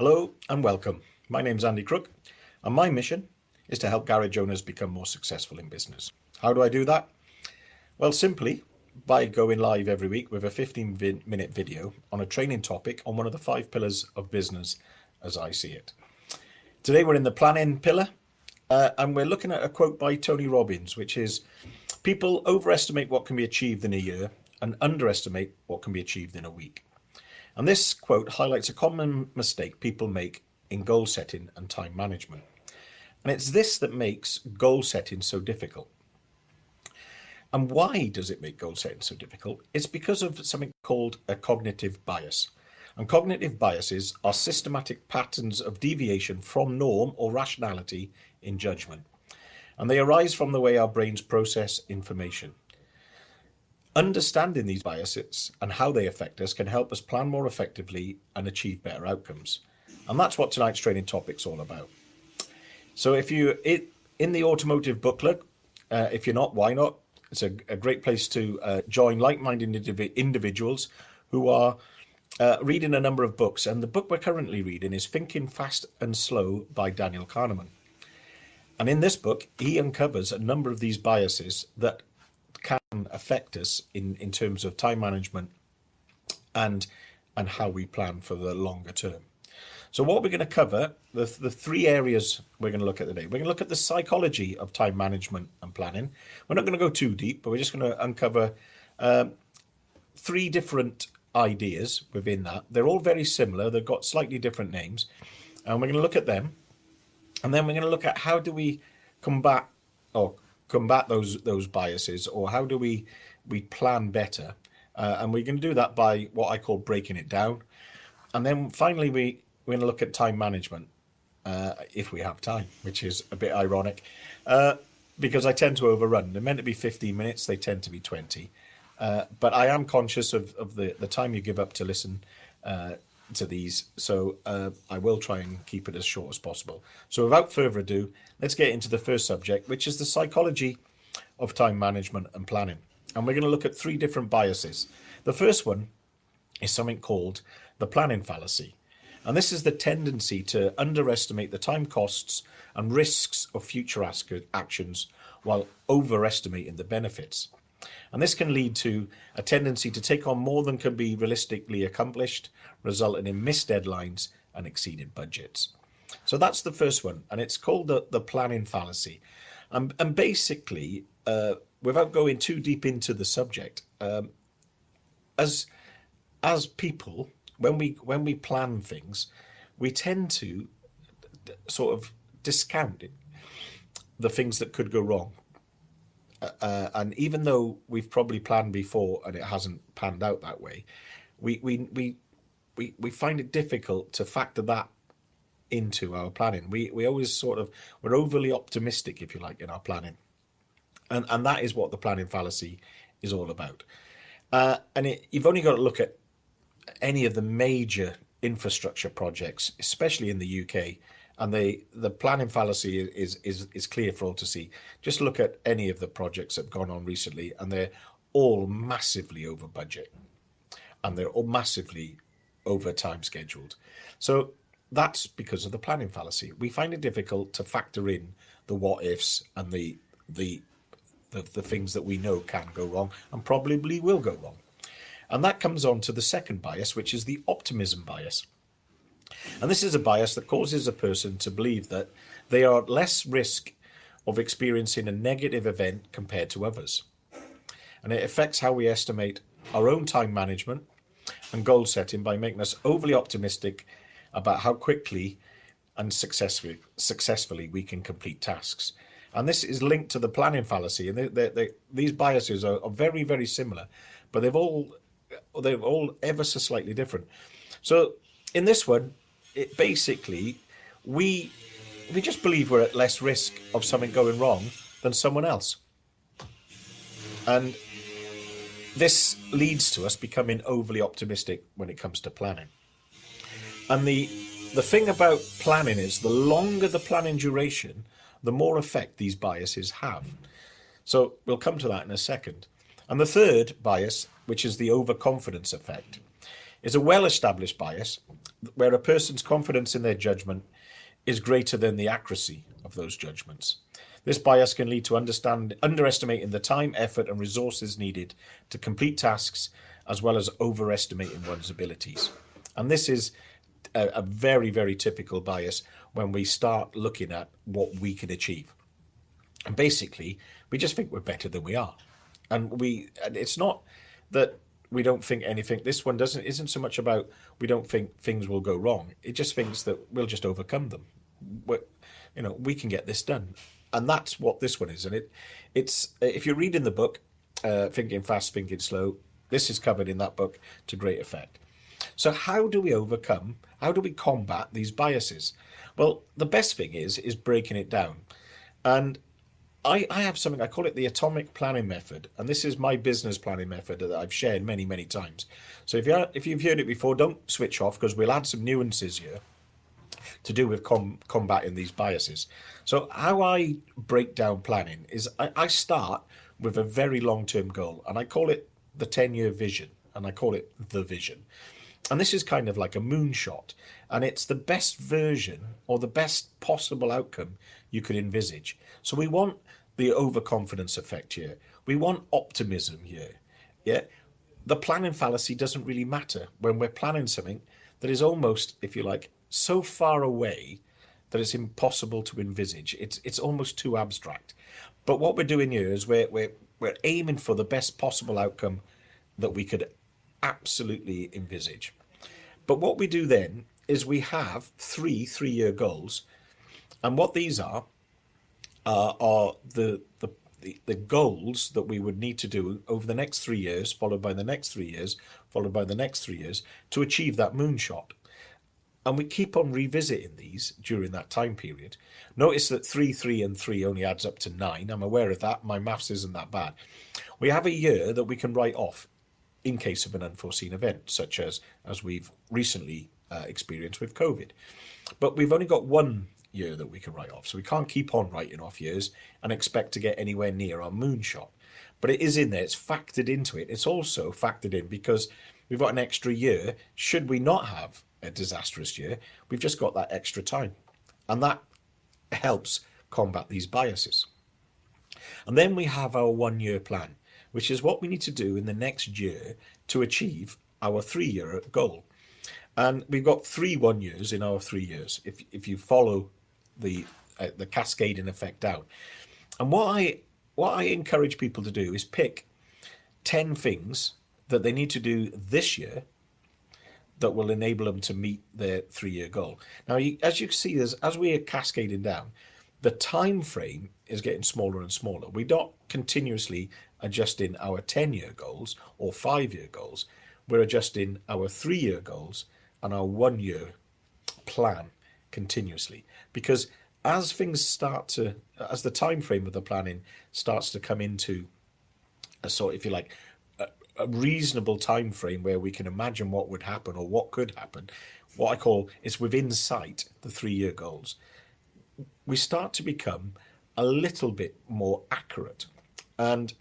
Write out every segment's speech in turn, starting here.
Hello and welcome. My name's Andy Crook, and my mission is to help garage owners become more successful in business. How do I do that? Well, simply by going live every week with a 15-minute video on a training topic on one of the 5 pillars of business as I see it. Today we're in the planning pillar, and we're looking at a quote by Tony Robbins, which is, "People overestimate what can be achieved in a year and underestimate what can be achieved in a week." And this quote highlights a common mistake people make in goal setting and time management. And it's this that makes goal setting so difficult. And why does it make goal setting so difficult? It's because of something called a cognitive bias. And cognitive biases are systematic patterns of deviation from norm or rationality in judgment. And they arise from the way our brains process information. Understanding these biases and how they affect us can help us plan more effectively and achieve better outcomes. And that's what tonight's training topic's all about. So if you're in the automotive booklet, if you're not, why not? It's a great place to join like-minded individuals who are reading a number of books. And the book we're currently reading is Thinking Fast and Slow by Daniel Kahneman. And in this book, he uncovers a number of these biases that can affect us in terms of time management and how we plan for the longer term. So what we're going to cover, the 3 areas we're going to look at today. We're going to look at the psychology of time management and planning. We're not going to go too deep, but we're just going to uncover 3 different ideas within that. They're all very similar. They've got slightly different names. And we're going to look at them. And then we're going to look at how do we combat those biases, or how do we plan better, and we're going to do that by what I call breaking it down. And then finally we're going to look at time management, if we have time, which is a bit ironic, because I tend to overrun. They're meant to be 15 minutes, they tend to be 20, but I am conscious of the time you give up to listen to these, so I will try and keep it as short as possible. So without further ado, let's get into the first subject, which is the psychology of time management and planning. And we're going to look at 3 different biases. The first one is something called the planning fallacy. And this is the tendency to underestimate the time costs and risks of future actions while overestimating the benefits. And this can lead to a tendency to take on more than can be realistically accomplished, resulting in missed deadlines and exceeded budgets. So that's the first one, and it's called the planning fallacy. And basically, without going too deep into the subject, as people, when we plan things, we tend to sort of discount the things that could go wrong. And even though we've probably planned before and it hasn't panned out that way, we find it difficult to factor that into our planning. We always we're overly optimistic, if you like, in our planning, and that is what the planning fallacy is all about. You've only got to look at any of the major infrastructure projects, especially in the UK. And the planning fallacy is clear for all to see. Just look at any of the projects that have gone on recently, and they're all massively over budget, and they're all massively over time scheduled. So that's because of the planning fallacy. We find it difficult to factor in the what ifs and the things that we know can go wrong and probably will go wrong. And that comes on to the second bias, which is the optimism bias. And this is a bias that causes a person to believe that they are at less risk of experiencing a negative event compared to others. And it affects how we estimate our own time management and goal setting by making us overly optimistic about how quickly and successfully we can complete tasks. And this is linked to the planning fallacy. And these biases are very, very similar, but they're all ever so slightly different. So in this one, it basically, we just believe we're at less risk of something going wrong than someone else. And this leads to us becoming overly optimistic when it comes to planning. And the thing about planning is the longer the planning duration, the more effect these biases have. So we'll come to that in a second. And the third bias, which is the overconfidence effect, is a well-established bias, where a person's confidence in their judgment is greater than the accuracy of those judgments. This bias can lead to underestimating the time, effort, and resources needed to complete tasks, as well as overestimating one's abilities. And this is a very, very typical bias when we start looking at what we can achieve. And basically, we just think we're better than we are. And it's not that we don't think anything. This one isn't so much about we don't think things will go wrong. It just thinks that we'll just overcome them. We can get this done. And that's what this one is. And it's if you're reading the book, Thinking Fast, Thinking Slow, this is covered in that book to great effect. So how do we combat these biases? Well, the best thing is breaking it down. And I have something, I call it the atomic planning method. And this is my business planning method that I've shared many, many times. So if you've heard it before, don't switch off, because we'll add some nuances here to do with combating these biases. So how I break down planning is I start with a very long-term goal, and I call it the 10-year vision, and I call it the vision. And this is kind of like a moonshot, and it's the best version or the best possible outcome you could envisage. So we want the overconfidence effect here. We want optimism here. Yeah. The planning fallacy doesn't really matter when we're planning something that is almost, if you like, so far away that it's impossible to envisage. It's almost too abstract. But what we're doing here is we're aiming for the best possible outcome that we could absolutely envisage. But what we do then is we have three-year goals, and what these are the goals that we would need to do over the next 3 years, followed by the next 3 years, followed by the next 3 years, to achieve that moonshot. And we keep on revisiting these during that time period. Notice that 3 and 3 only adds up to 9. I'm aware of that. My maths isn't that bad. We have a year that we can write off in case of an unforeseen event, such as we've recently experienced with COVID. But we've only got 1 year that we can write off. So we can't keep on writing off years and expect to get anywhere near our moonshot. But it is in there. It's factored into it. It's also factored in because we've got an extra year. Should we not have a disastrous year, we've just got that extra time. And that helps combat these biases. And then we have our 1-year plan, which is what we need to do in the next year to achieve our 3-year goal. And we've got 3 1 years in our 3 years, if you follow the cascading effect out. And what I encourage people to do is pick 10 things that they need to do this year that will enable them to meet their 3-year goal. Now, as you can see, as we are cascading down, the time frame is getting smaller and smaller. We're not continuously adjusting our 10-year goals or 5-year goals. We're adjusting our 3-year goals and our 1-year plan continuously. Because as the time frame of the planning starts to come into a sort, if you like, a reasonable time frame where we can imagine what would happen or what could happen, what I call is within sight, the 3-year goals, we start to become a little bit more accurate. And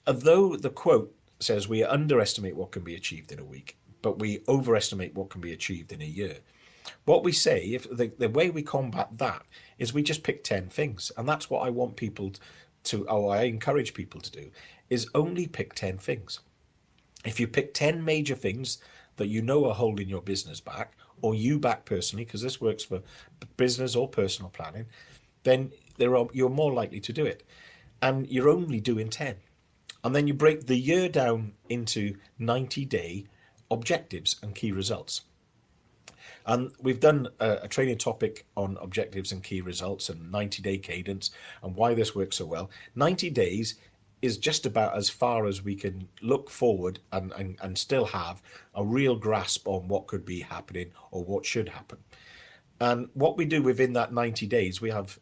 although the quote says we underestimate what can be achieved in a week, but we overestimate what can be achieved in a year, what we say, if the way we combat that is we just pick 10 things. And that's what I want people to, or I encourage people to do, is only pick 10 things. If you pick 10 major things that you know are holding your business back, or you back personally, because this works for business or personal planning, then you're more likely to do it. And you're only doing 10. And then you break the year down into 90-day objectives and key results. And we've done a training topic on objectives and key results and 90-day cadence and why this works so well. 90 days is just about as far as we can look forward and still have a real grasp on what could be happening or what should happen. And what we do within that 90 days, we have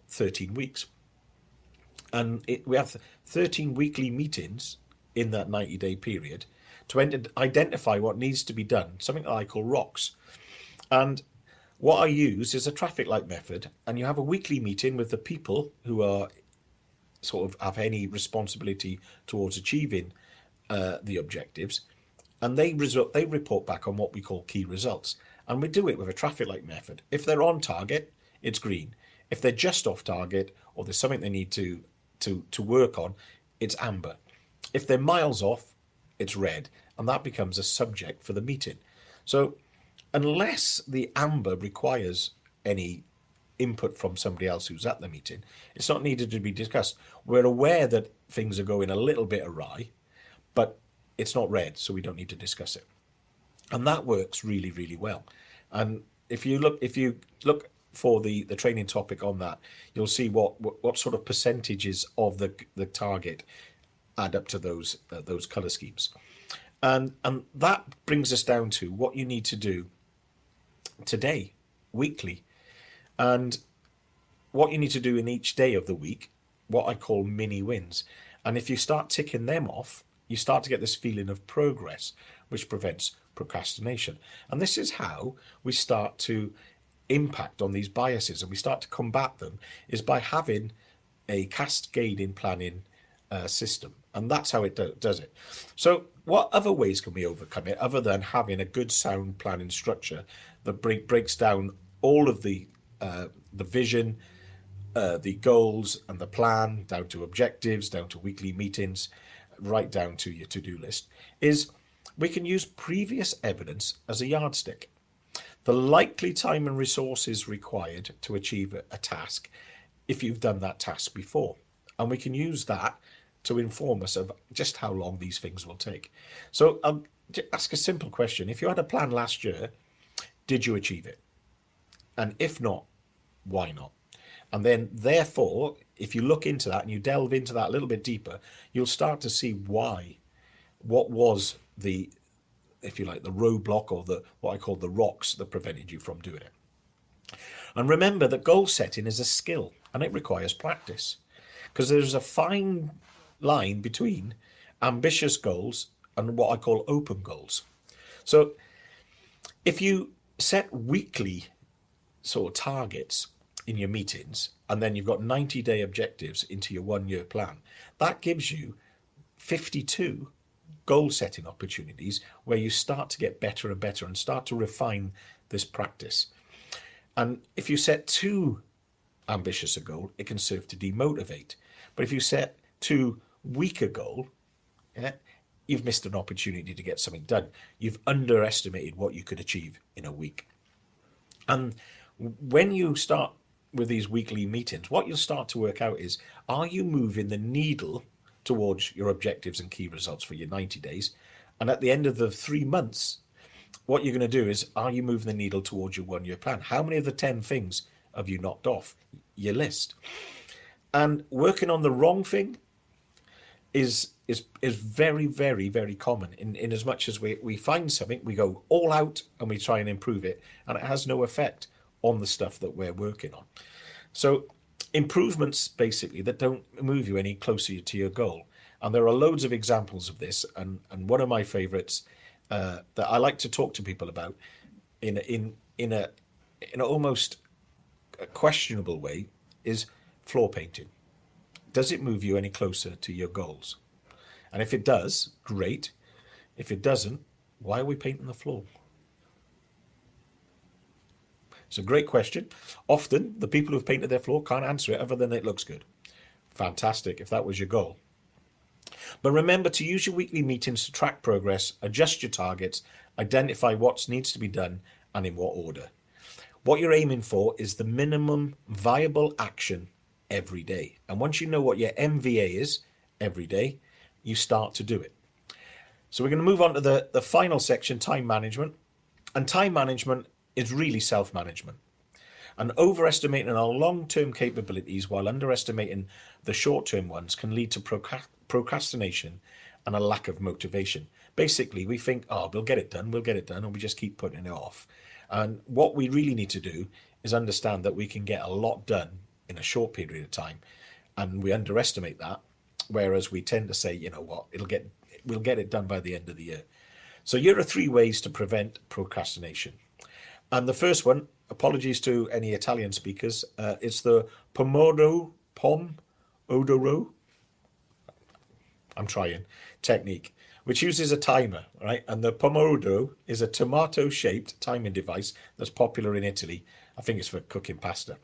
13 weeks. And we have 13 weekly meetings in that 90-day period to identify what needs to be done, something that I call rocks. And what I use is a traffic light method, and you have a weekly meeting with the people who are sort of have any responsibility towards achieving the objectives. and they report back on what we call key results. And we do it with a traffic light method. If they're on target, it's green. If they're just off target, or there's something they need to work on, it's amber. If they're miles off, it's red, and that becomes a subject for the meeting. So unless the amber requires any input from somebody else who's at the meeting, it's not needed to be discussed. We're aware that things are going a little bit awry, but it's not red, so we don't need to discuss it. And that works really, really well. And if you look for the training topic on that, you'll see what sort of percentages of the target add up to those color schemes. And that brings us down to what you need to do today, weekly, and what you need to do in each day of the week, what I call mini wins. And if you start ticking them off, you start to get this feeling of progress, which prevents procrastination. And this is how we start to impact on these biases, and we start to combat them, is by having a cascading planning system. And that's how it does it. So what other ways can we overcome it other than having a good sound planning structure that breaks down all of the vision, the goals and the plan, down to objectives, down to weekly meetings, right down to your to-do list, is we can use previous evidence as a yardstick. The likely time and resources required to achieve a task if you've done that task before. And we can use that to inform us of just how long these things will take. So I'll ask a simple question. If you had a plan last year, did you achieve it? And if not, why not? And then therefore, if you look into that and you delve into that a little bit deeper, you'll start to see why, what was the, if you like, the roadblock or the what I call the rocks that prevented you from doing it. And remember that goal setting is a skill and it requires practice, because there's a fine line between ambitious goals and what I call open goals. So if you set weekly sort of targets in your meetings, and then you've got 90-day objectives into your 1-year plan, that gives you 52 goal setting opportunities where you start to get better and better and start to refine this practice. And if you set too ambitious a goal, it can serve to demotivate. But if you set too weak a goal, you've missed an opportunity to get something done. You've underestimated what you could achieve in a week. And when you start with these weekly meetings, what you'll start to work out is, are you moving the needle towards your objectives and key results for your 90 days? And at the end of the 3 months, what you're going to do is, are you moving the needle towards your 1-year plan? How many of the 10 things have you knocked off your list? And working on the wrong thing is very, very, very common in as much as we find something, we go all out and we try and improve it, and it has no effect on the stuff that we're working on. So improvements basically that don't move you any closer to your goal. And there are loads of examples of this, and one of my favorites that I like to talk to people about in a almost questionable way is floor painting. Does it move you any closer to your goals? And if it does, great. If it doesn't, why are we painting the floor? It's a great question. Often the people who've painted their floor can't answer it other than it looks good. Fantastic if that was your goal. But remember to use your weekly meetings to track progress, adjust your targets, identify what needs to be done and in what order. What you're aiming for is the minimum viable action every day. And once you know what your MVA is every day, you start to do it. So we're going to move on to the final section, time management. And time management is really self-management. And overestimating our long-term capabilities while underestimating the short-term ones can lead to procrastination and a lack of motivation. Basically, we think, oh, we'll get it done, and we just keep putting it off. And what we really need to do is understand that we can get a lot done in a short period of time, and we underestimate that, whereas we tend to say, you know what, we'll get it done by the end of the year. So here are 3 ways to prevent procrastination. And the first one, apologies to any Italian speakers, it's the Pomodoro technique, which uses a timer, right? And the Pomodoro is a tomato-shaped timing device that's popular in Italy. I think it's for cooking pasta.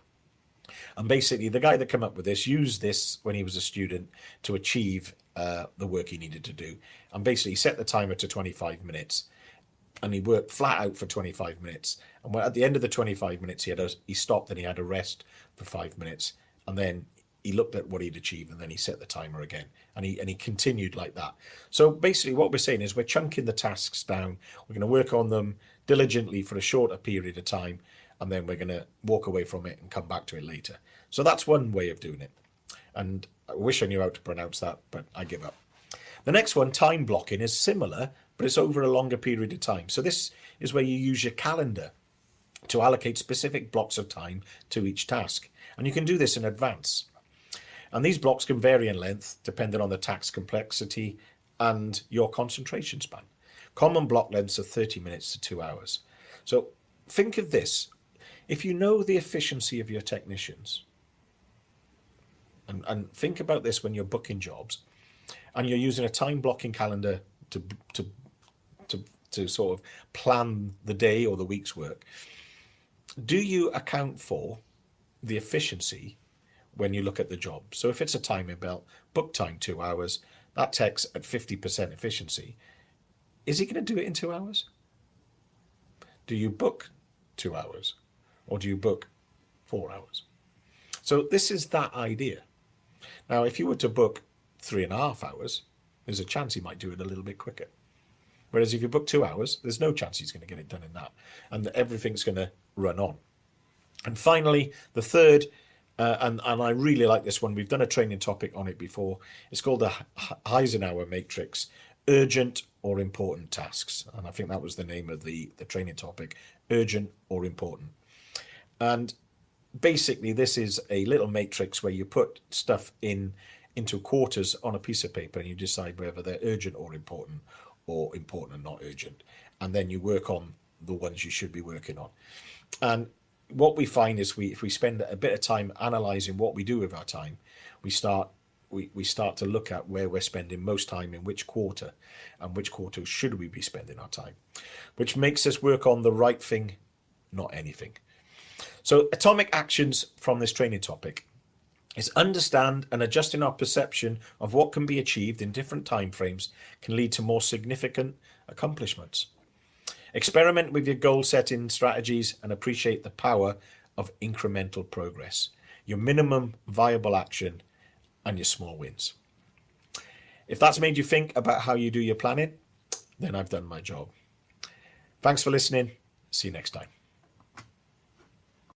And basically, the guy that came up with this used this when he was a student to achieve the work he needed to do. And basically, set the timer to 25 minutes. And he worked flat out for 25 minutes. And at the end of the 25 minutes, he stopped and he had a rest for 5 minutes. And then he looked at what he'd achieved, and then he set the timer again. And he continued like that. So basically, what we're saying is we're chunking the tasks down. We're going to work on them diligently for a shorter period of time, and then we're going to walk away from it and come back to it later. So that's one way of doing it. And I wish I knew how to pronounce that, but I give up. The next one, time blocking, is similar, but it's over a longer period of time. So this is where you use your calendar to allocate specific blocks of time to each task. And you can do this in advance. And these blocks can vary in length depending on the task complexity and your concentration span. Common block lengths are 30 minutes to 2 hours. So think of this. If you know the efficiency of your technicians, and think about this when you're booking jobs, and you're using a time blocking calendar to sort of plan the day or the week's work, do you account for the efficiency when you look at the job? So if it's a timing belt, book time 2 hours, that tech's at 50% efficiency. Is he going to do it in 2 hours? Do you book 2 hours or do you book 4 hours? So this is that idea. Now, if you were to book 3.5 hours, there's a chance he might do it a little bit quicker. Whereas if you book 2 hours, there's no chance he's going to get it done in that. And everything's going to run on. And finally, the third, and I really like this one. We've done a training topic on it before. It's called the Eisenhower Matrix, urgent or important tasks. And I think that was the name of the training topic, urgent or important. And basically, this is a little matrix where you put stuff into quarters on a piece of paper and you decide whether they're urgent or important and not urgent. And then you work on the ones you should be working on. And what we find is if we spend a bit of time analyzing what we do with our time, we start to look at where we're spending most time in which quarter, and which quarter should we be spending our time, which makes us work on the right thing, not anything. So atomic actions from this training topic is understand and adjusting our perception of what can be achieved in different time frames can lead to more significant accomplishments. Experiment with your goal setting strategies and appreciate the power of incremental progress, your minimum viable action and your small wins. If that's made you think about how you do your planning, then I've done my job. Thanks for listening. See you next time.